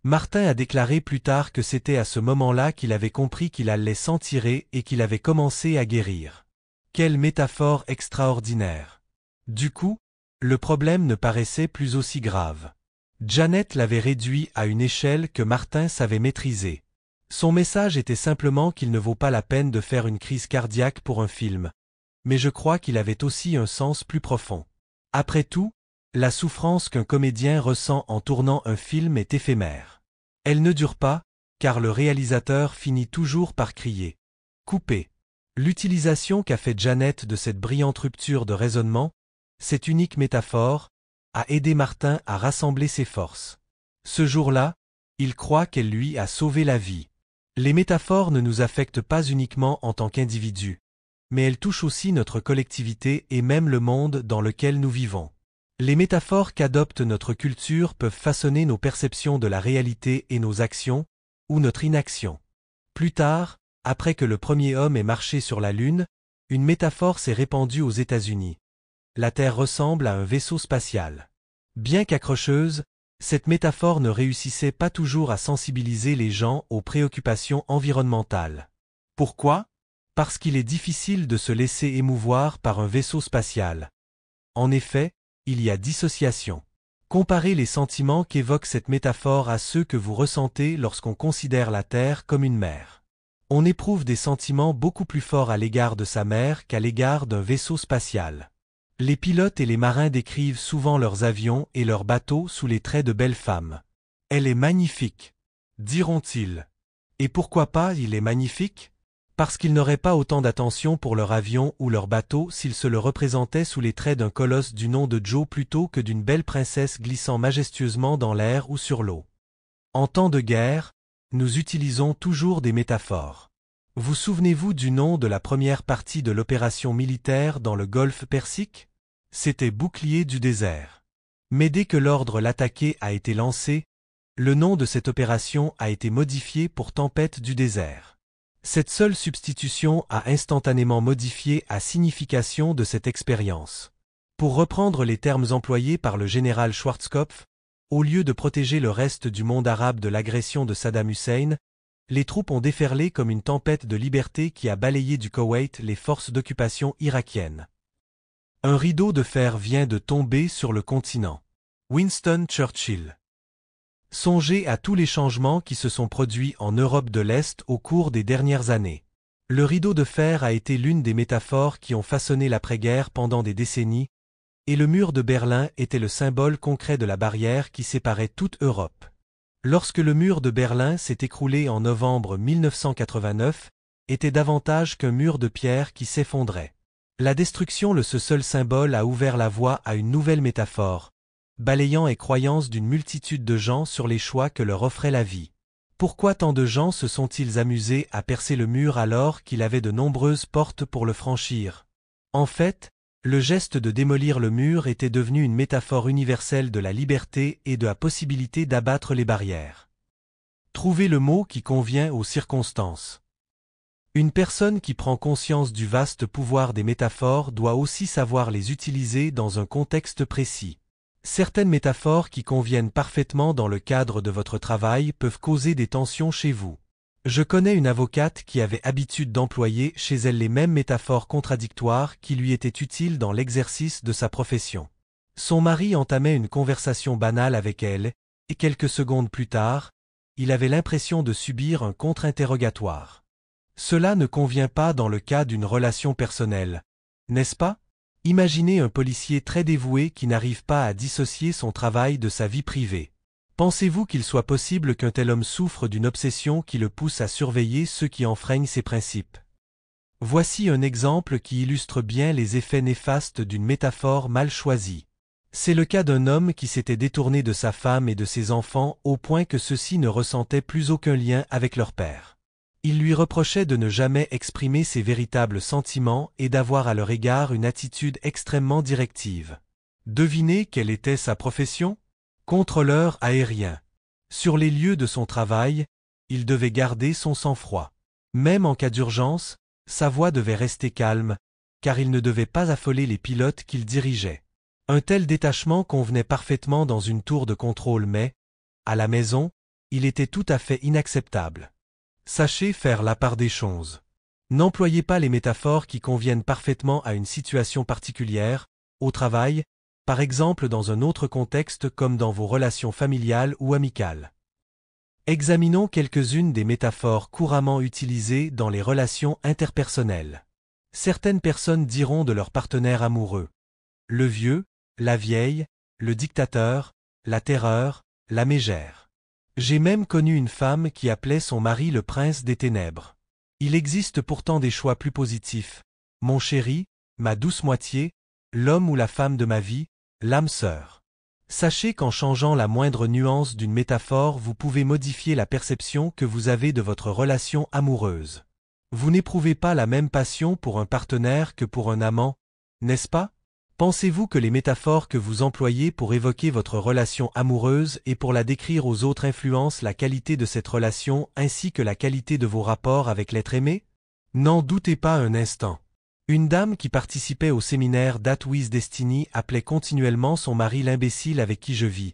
Speaker 1: Martin a déclaré plus tard que c'était à ce moment-là qu'il avait compris qu'il allait s'en tirer et qu'il avait commencé à guérir. Quelle métaphore extraordinaire. Du coup, le problème ne paraissait plus aussi grave. Janet l'avait réduit à une échelle que Martin savait maîtriser. Son message était simplement qu'il ne vaut pas la peine de faire une crise cardiaque pour un film. Mais je crois qu'il avait aussi un sens plus profond. Après tout, la souffrance qu'un comédien ressent en tournant un film est éphémère. Elle ne dure pas, car le réalisateur finit toujours par crier « Coupez ». L'utilisation qu'a fait Janet de cette brillante rupture de raisonnement, cette unique métaphore, a aidé Martin à rassembler ses forces. Ce jour-là, il croit qu'elle lui a sauvé la vie. Les métaphores ne nous affectent pas uniquement en tant qu'individus, mais elles touchent aussi notre collectivité et même le monde dans lequel nous vivons. Les métaphores qu'adopte notre culture peuvent façonner nos perceptions de la réalité et nos actions, ou notre inaction. Plus tard, après que le premier homme ait marché sur la Lune, une métaphore s'est répandue aux États-Unis. La Terre ressemble à un vaisseau spatial. Bien qu'accrocheuse, cette métaphore ne réussissait pas toujours à sensibiliser les gens aux préoccupations environnementales. Pourquoi? Parce qu'il est difficile de se laisser émouvoir par un vaisseau spatial. En effet, il y a dissociation. Comparez les sentiments qu'évoque cette métaphore à ceux que vous ressentez lorsqu'on considère la Terre comme une mer. On éprouve des sentiments beaucoup plus forts à l'égard de sa mer qu'à l'égard d'un vaisseau spatial. Les pilotes et les marins décrivent souvent leurs avions et leurs bateaux sous les traits de belles femmes. Elle est magnifique, diront-ils. Et pourquoi pas il est magnifique? Parce qu'ils n'auraient pas autant d'attention pour leur avion ou leur bateau s'ils se le représentaient sous les traits d'un colosse du nom de Joe plutôt que d'une belle princesse glissant majestueusement dans l'air ou sur l'eau. En temps de guerre, nous utilisons toujours des métaphores. Vous souvenez-vous du nom de la première partie de l'opération militaire dans le Golfe Persique? C'était Bouclier du désert. Mais dès que l'ordre l'attaquer a été lancé, le nom de cette opération a été modifié pour Tempête du désert. Cette seule substitution a instantanément modifié la signification de cette expérience. Pour reprendre les termes employés par le général Schwarzkopf, au lieu de protéger le reste du monde arabe de l'agression de Saddam Hussein, les troupes ont déferlé comme une tempête de liberté qui a balayé du Koweït les forces d'occupation irakiennes. Un rideau de fer vient de tomber sur le continent. Winston Churchill. Songez à tous les changements qui se sont produits en Europe de l'Est au cours des dernières années. Le rideau de fer a été l'une des métaphores qui ont façonné l'après-guerre pendant des décennies, et le mur de Berlin était le symbole concret de la barrière qui séparait toute Europe. Lorsque le mur de Berlin s'est écroulé en novembre 1989, était davantage qu'un mur de pierre qui s'effondrait. La destruction, ce seul symbole, a ouvert la voie à une nouvelle métaphore, balayant les croyances d'une multitude de gens sur les choix que leur offrait la vie. Pourquoi tant de gens se sont-ils amusés à percer le mur alors qu'il avait de nombreuses portes pour le franchir? En fait, le geste de démolir le mur était devenu une métaphore universelle de la liberté et de la possibilité d'abattre les barrières. Trouvez le mot qui convient aux circonstances. Une personne qui prend conscience du vaste pouvoir des métaphores doit aussi savoir les utiliser dans un contexte précis. Certaines métaphores qui conviennent parfaitement dans le cadre de votre travail peuvent causer des tensions chez vous. Je connais une avocate qui avait habitude d'employer chez elle les mêmes métaphores contradictoires qui lui étaient utiles dans l'exercice de sa profession. Son mari entamait une conversation banale avec elle, et quelques secondes plus tard, il avait l'impression de subir un contre-interrogatoire. Cela ne convient pas dans le cas d'une relation personnelle, n'est-ce pas? Imaginez un policier très dévoué qui n'arrive pas à dissocier son travail de sa vie privée. Pensez-vous qu'il soit possible qu'un tel homme souffre d'une obsession qui le pousse à surveiller ceux qui enfreignent ses principes? Voici un exemple qui illustre bien les effets néfastes d'une métaphore mal choisie. C'est le cas d'un homme qui s'était détourné de sa femme et de ses enfants au point que ceux-ci ne ressentaient plus aucun lien avec leur père. Il lui reprochait de ne jamais exprimer ses véritables sentiments et d'avoir à leur égard une attitude extrêmement directive. Devinez quelle était sa profession? Contrôleur aérien. Sur les lieux de son travail, il devait garder son sang-froid. Même en cas d'urgence, sa voix devait rester calme, car il ne devait pas affoler les pilotes qu'il dirigeait. Un tel détachement convenait parfaitement dans une tour de contrôle mais, à la maison, il était tout à fait inacceptable. Sachez faire la part des choses. N'employez pas les métaphores qui conviennent parfaitement à une situation particulière, au travail, par exemple dans un autre contexte comme dans vos relations familiales ou amicales. Examinons quelques-unes des métaphores couramment utilisées dans les relations interpersonnelles. Certaines personnes diront de leur partenaire amoureux: le vieux, la vieille, le dictateur, la terreur, la mégère. J'ai même connu une femme qui appelait son mari le prince des ténèbres. Il existe pourtant des choix plus positifs. Mon chéri, ma douce moitié, l'homme ou la femme de ma vie, l'âme sœur. Sachez qu'en changeant la moindre nuance d'une métaphore, vous pouvez modifier la perception que vous avez de votre relation amoureuse. Vous n'éprouvez pas la même passion pour un partenaire que pour un amant, n'est-ce pas? Pensez-vous que les métaphores que vous employez pour évoquer votre relation amoureuse et pour la décrire aux autres influencent la qualité de cette relation ainsi que la qualité de vos rapports avec l'être aimé? N'en doutez pas un instant. Une dame qui participait au séminaire That With Destiny appelait continuellement son mari l'imbécile avec qui je vis,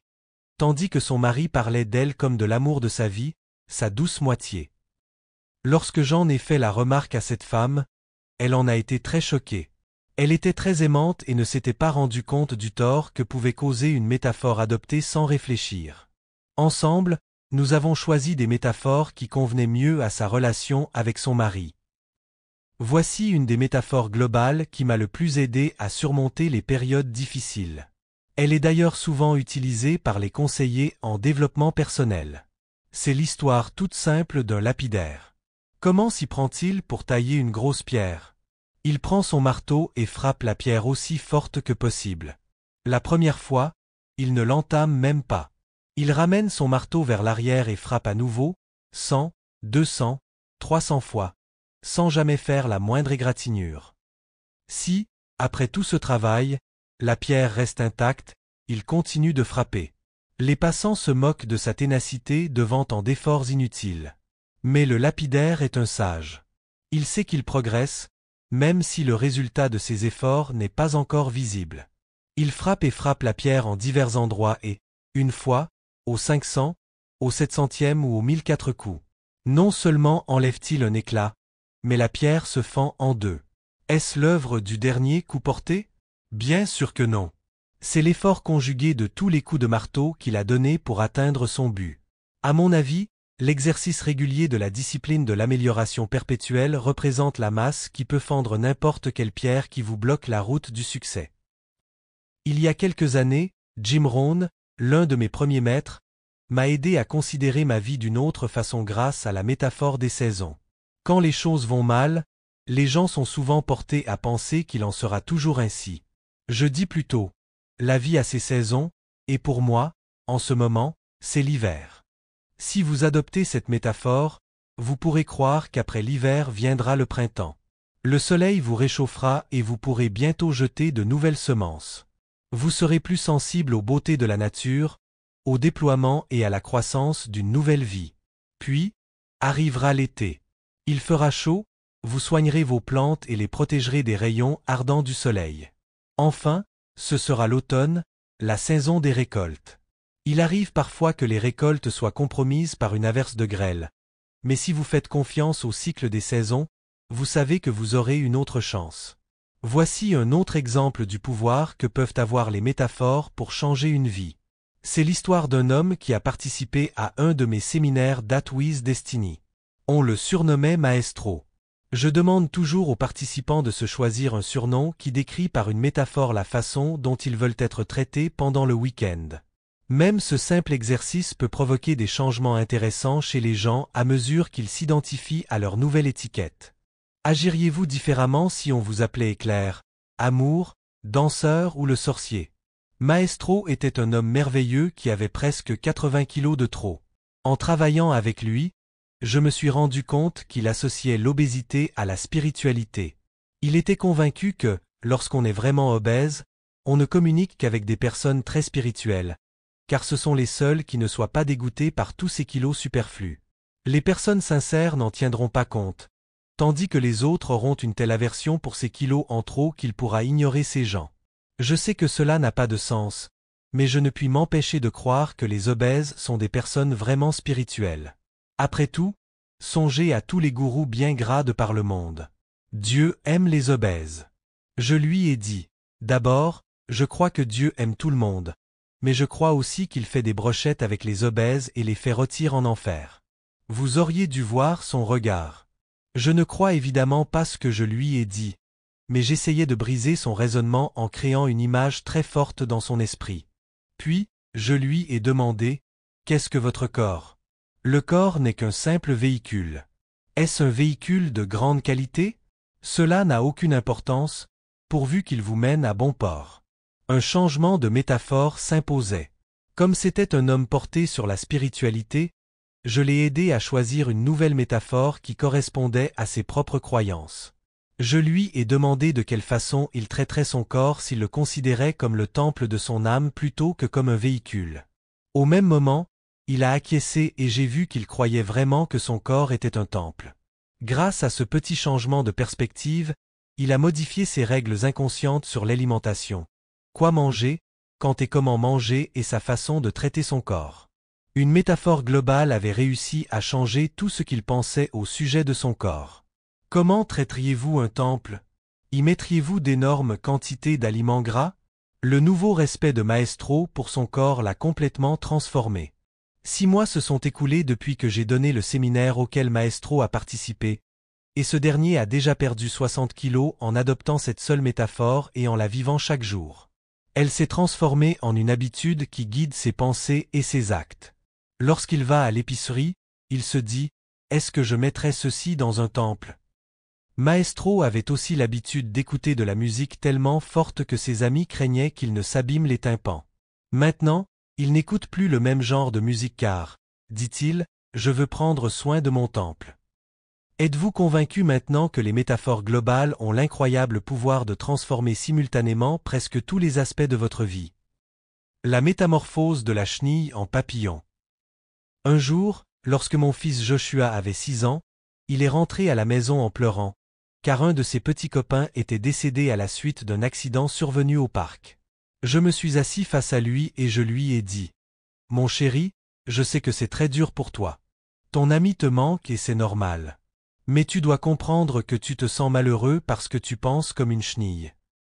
Speaker 1: tandis que son mari parlait d'elle comme de l'amour de sa vie, sa douce moitié. Lorsque j'en ai fait la remarque à cette femme, elle en a été très choquée. Elle était très aimante et ne s'était pas rendue compte du tort que pouvait causer une métaphore adoptée sans réfléchir. Ensemble, nous avons choisi des métaphores qui convenaient mieux à sa relation avec son mari. Voici une des métaphores globales qui m'a le plus aidé à surmonter les périodes difficiles. Elle est d'ailleurs souvent utilisée par les conseillers en développement personnel. C'est l'histoire toute simple d'un lapidaire. Comment s'y prend-il pour tailler une grosse pierre? Il prend son marteau et frappe la pierre aussi forte que possible. La première fois, il ne l'entame même pas. Il ramène son marteau vers l'arrière et frappe à nouveau, 100, 200, 300 fois, sans jamais faire la moindre égratignure. Si, après tout ce travail, la pierre reste intacte, il continue de frapper. Les passants se moquent de sa ténacité devant tant d'efforts inutiles. Mais le lapidaire est un sage. Il sait qu'il progresse, même si le résultat de ses efforts n'est pas encore visible. Il frappe et frappe la pierre en divers endroits et, une fois, au 500, au 700e ou au 1004 coups. Non seulement enlève-t-il un éclat, mais la pierre se fend en deux. Est-ce l'œuvre du dernier coup porté? Bien sûr que non. C'est l'effort conjugué de tous les coups de marteau qu'il a donné pour atteindre son but. À mon avis, L'exercice régulier de la discipline de l'amélioration perpétuelle représente la masse qui peut fendre n'importe quelle pierre qui vous bloque la route du succès. Il y a quelques années, Jim Rohn, l'un de mes premiers maîtres, m'a aidé à considérer ma vie d'une autre façon grâce à la métaphore des saisons. Quand les choses vont mal, les gens sont souvent portés à penser qu'il en sera toujours ainsi. Je dis plutôt, la vie a ses saisons, et pour moi, en ce moment, c'est l'hiver. Si vous adoptez cette métaphore, vous pourrez croire qu'après l'hiver viendra le printemps. Le soleil vous réchauffera et vous pourrez bientôt jeter de nouvelles semences. Vous serez plus sensible aux beautés de la nature, au déploiement et à la croissance d'une nouvelle vie. Puis, arrivera l'été. Il fera chaud, vous soignerez vos plantes et les protégerez des rayons ardents du soleil. Enfin, ce sera l'automne, la saison des récoltes. Il arrive parfois que les récoltes soient compromises par une averse de grêle. Mais si vous faites confiance au cycle des saisons, vous savez que vous aurez une autre chance. Voici un autre exemple du pouvoir que peuvent avoir les métaphores pour changer une vie. C'est l'histoire d'un homme qui a participé à un de mes séminaires That With Destiny. On le surnommait Maestro. Je demande toujours aux participants de se choisir un surnom qui décrit par une métaphore la façon dont ils veulent être traités pendant le week-end. Même ce simple exercice peut provoquer des changements intéressants chez les gens à mesure qu'ils s'identifient à leur nouvelle étiquette. Agiriez-vous différemment si on vous appelait éclair, amour, danseur ou le sorcier? Maestro était un homme merveilleux qui avait presque 80 kilos de trop. En travaillant avec lui, je me suis rendu compte qu'il associait l'obésité à la spiritualité. Il était convaincu que, lorsqu'on est vraiment obèse, on ne communique qu'avec des personnes très spirituelles, car ce sont les seuls qui ne soient pas dégoûtés par tous ces kilos superflus. Les personnes sincères n'en tiendront pas compte, tandis que les autres auront une telle aversion pour ces kilos en trop qu'il pourra ignorer ces gens. Je sais que cela n'a pas de sens, mais je ne puis m'empêcher de croire que les obèses sont des personnes vraiment spirituelles. Après tout, songez à tous les gourous bien gras de par le monde. Dieu aime les obèses. Je lui ai dit, d'abord, je crois que Dieu aime tout le monde, mais je crois aussi qu'il fait des brochettes avec les obèses et les fait rôtir en enfer. Vous auriez dû voir son regard. Je ne crois évidemment pas ce que je lui ai dit, mais j'essayais de briser son raisonnement en créant une image très forte dans son esprit. Puis, je lui ai demandé, « Qu'est-ce que votre corps ? Le corps n'est qu'un simple véhicule. Est-ce un véhicule de grande qualité? Cela n'a aucune importance, pourvu qu'il vous mène à bon port. » Un changement de métaphore s'imposait. Comme c'était un homme porté sur la spiritualité, je l'ai aidé à choisir une nouvelle métaphore qui correspondait à ses propres croyances. Je lui ai demandé de quelle façon il traiterait son corps s'il le considérait comme le temple de son âme plutôt que comme un véhicule. Au même moment, il a acquiescé et j'ai vu qu'il croyait vraiment que son corps était un temple. Grâce à ce petit changement de perspective, il a modifié ses règles inconscientes sur l'alimentation. Quoi manger, quand et comment manger et sa façon de traiter son corps. Une métaphore globale avait réussi à changer tout ce qu'il pensait au sujet de son corps. Comment traiteriez-vous un temple? Y mettriez-vous d'énormes quantités d'aliments gras? Le nouveau respect de Maestro pour son corps l'a complètement transformé. 6 mois se sont écoulés depuis que j'ai donné le séminaire auquel Maestro a participé, et ce dernier a déjà perdu 60 kilos en adoptant cette seule métaphore et en la vivant chaque jour. Elle s'est transformée en une habitude qui guide ses pensées et ses actes. Lorsqu'il va à l'épicerie, il se dit « Est-ce que je mettrais ceci dans un temple ?» Maestro avait aussi l'habitude d'écouter de la musique tellement forte que ses amis craignaient qu'il ne s'abîme les tympans. Maintenant, il n'écoute plus le même genre de musique car, dit-il, je veux prendre soin de mon temple. Êtes-vous convaincu maintenant que les métaphores globales ont l'incroyable pouvoir de transformer simultanément presque tous les aspects de votre vie? La métamorphose de la chenille en papillon. Un jour, lorsque mon fils Joshua avait 6 ans, il est rentré à la maison en pleurant, car un de ses petits copains était décédé à la suite d'un accident survenu au parc. Je me suis assis face à lui et je lui ai dit « Mon chéri, je sais que c'est très dur pour toi. Ton ami te manque et c'est normal. Mais tu dois comprendre que tu te sens malheureux parce que tu penses comme une chenille. »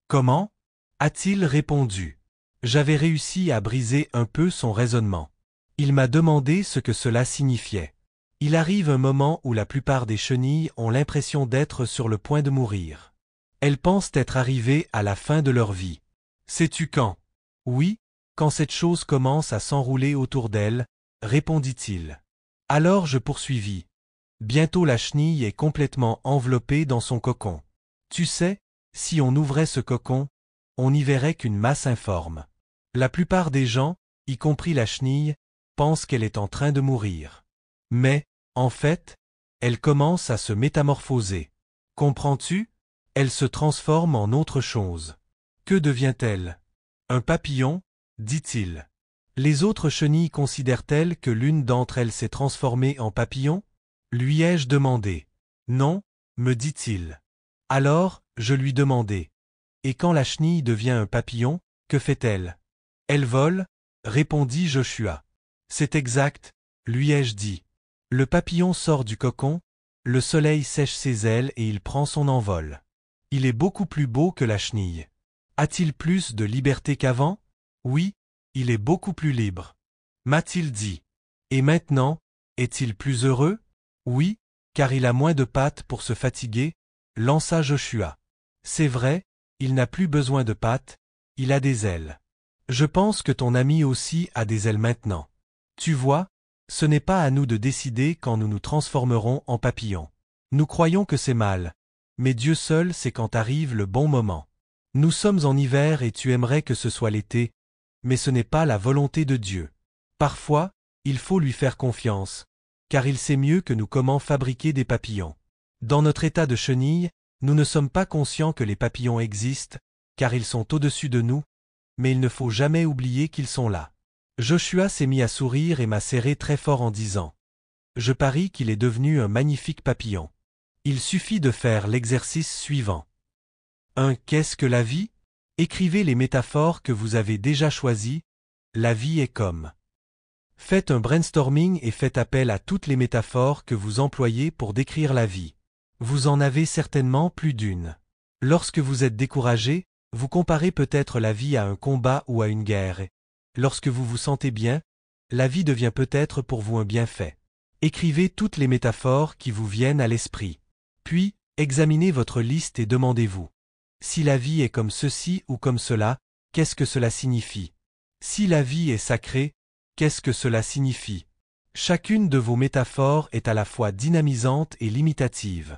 Speaker 1: Comment? A-t-il répondu. J'avais réussi à briser un peu son raisonnement. Il m'a demandé ce que cela signifiait. Il arrive un moment où la plupart des chenilles ont l'impression d'être sur le point de mourir. Elles pensent être arrivées à la fin de leur vie. Sais-tu quand? Oui, quand cette chose commence à s'enrouler autour d'elle, répondit-il. Alors je poursuivis. Bientôt la chenille est complètement enveloppée dans son cocon. Tu sais, si on ouvrait ce cocon, on n'y verrait qu'une masse informe. La plupart des gens, y compris la chenille, pensent qu'elle est en train de mourir. Mais, en fait, elle commence à se métamorphoser. Comprends-tu? Elle se transforme en autre chose. Que devient-elle? Un papillon, dit-il. Les autres chenilles considèrent-elles que l'une d'entre elles s'est transformée en papillon? Lui ai-je demandé. Non, me dit-il. Alors, je lui demandai. Et quand la chenille devient un papillon, que fait-elle? Elle vole, répondit Joshua. C'est exact, lui ai-je dit. Le papillon sort du cocon, le soleil sèche ses ailes et il prend son envol. Il est beaucoup plus beau que la chenille. A-t-il plus de liberté qu'avant? Oui, il est beaucoup plus libre. M'a-t-il dit. Et maintenant, est-il plus heureux? Oui, car il a moins de pattes pour se fatiguer, lança Joshua. C'est vrai, il n'a plus besoin de pattes, il a des ailes. Je pense que ton ami aussi a des ailes maintenant. Tu vois, ce n'est pas à nous de décider quand nous nous transformerons en papillons. Nous croyons que c'est mal, mais Dieu seul sait quand arrive le bon moment. Nous sommes en hiver et tu aimerais que ce soit l'été, mais ce n'est pas la volonté de Dieu. Parfois, il faut lui faire confiance, car il sait mieux que nous comment fabriquer des papillons. Dans notre état de chenille, nous ne sommes pas conscients que les papillons existent, car ils sont au-dessus de nous, mais il ne faut jamais oublier qu'ils sont là. Joshua s'est mis à sourire et m'a serré très fort en disant « Je parie qu'il est devenu un magnifique papillon. Il suffit de faire l'exercice suivant. 1. Qu'est-ce que la vie? Écrivez les métaphores que vous avez déjà choisies. La vie est comme. Faites un brainstorming et faites appel à toutes les métaphores que vous employez pour décrire la vie. Vous en avez certainement plus d'une. Lorsque vous êtes découragé, vous comparez peut-être la vie à un combat ou à une guerre. Lorsque vous vous sentez bien, la vie devient peut-être pour vous un bienfait. Écrivez toutes les métaphores qui vous viennent à l'esprit. Puis, examinez votre liste et demandez-vous. Si la vie est comme ceci ou comme cela, qu'est-ce que cela signifie? Si la vie est sacrée, qu'est-ce que cela signifie? Chacune de vos métaphores est à la fois dynamisante et limitative.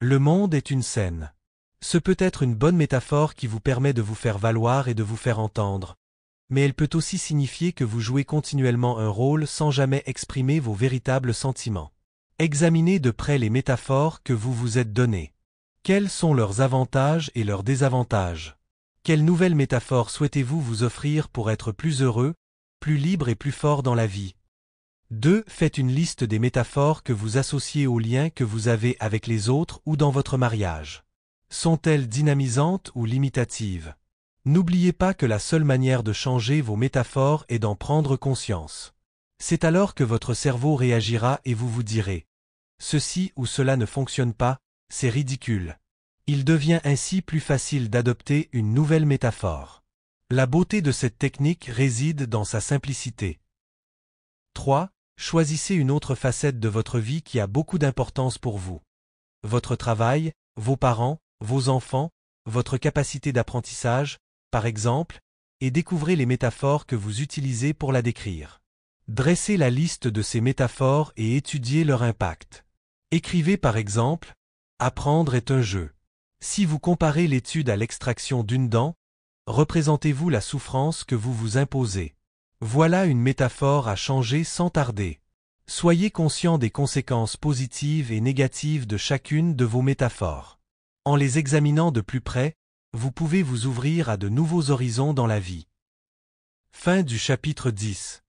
Speaker 1: Le monde est une scène. Ce peut être une bonne métaphore qui vous permet de vous faire valoir et de vous faire entendre. Mais elle peut aussi signifier que vous jouez continuellement un rôle sans jamais exprimer vos véritables sentiments. Examinez de près les métaphores que vous vous êtes données. Quels sont leurs avantages et leurs désavantages? Quelle nouvelle métaphore souhaitez-vous vous offrir pour être plus heureux, plus libre et plus fort dans la vie? 2. Faites une liste des métaphores que vous associez aux liens que vous avez avec les autres ou dans votre mariage. Sont-elles dynamisantes ou limitatives? N'oubliez pas que la seule manière de changer vos métaphores est d'en prendre conscience. C'est alors que votre cerveau réagira et vous vous direz « Ceci ou cela ne fonctionne pas, c'est ridicule ». Il devient ainsi plus facile d'adopter une nouvelle métaphore. La beauté de cette technique réside dans sa simplicité. 3. Choisissez une autre facette de votre vie qui a beaucoup d'importance pour vous. Votre travail, vos parents, vos enfants, votre capacité d'apprentissage, par exemple, et découvrez les métaphores que vous utilisez pour la décrire. Dressez la liste de ces métaphores et étudiez leur impact. Écrivez par exemple « Apprendre est un jeu ». Si vous comparez l'étude à l'extraction d'une dent, représentez-vous la souffrance que vous vous imposez. Voilà une métaphore à changer sans tarder. Soyez conscient des conséquences positives et négatives de chacune de vos métaphores. En les examinant de plus près, vous pouvez vous ouvrir à de nouveaux horizons dans la vie. Fin du chapitre 10.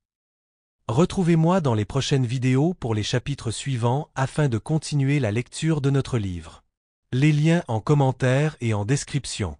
Speaker 1: Retrouvez-moi dans les prochaines vidéos pour les chapitres suivants afin de continuer la lecture de notre livre. Les liens en commentaire et en description.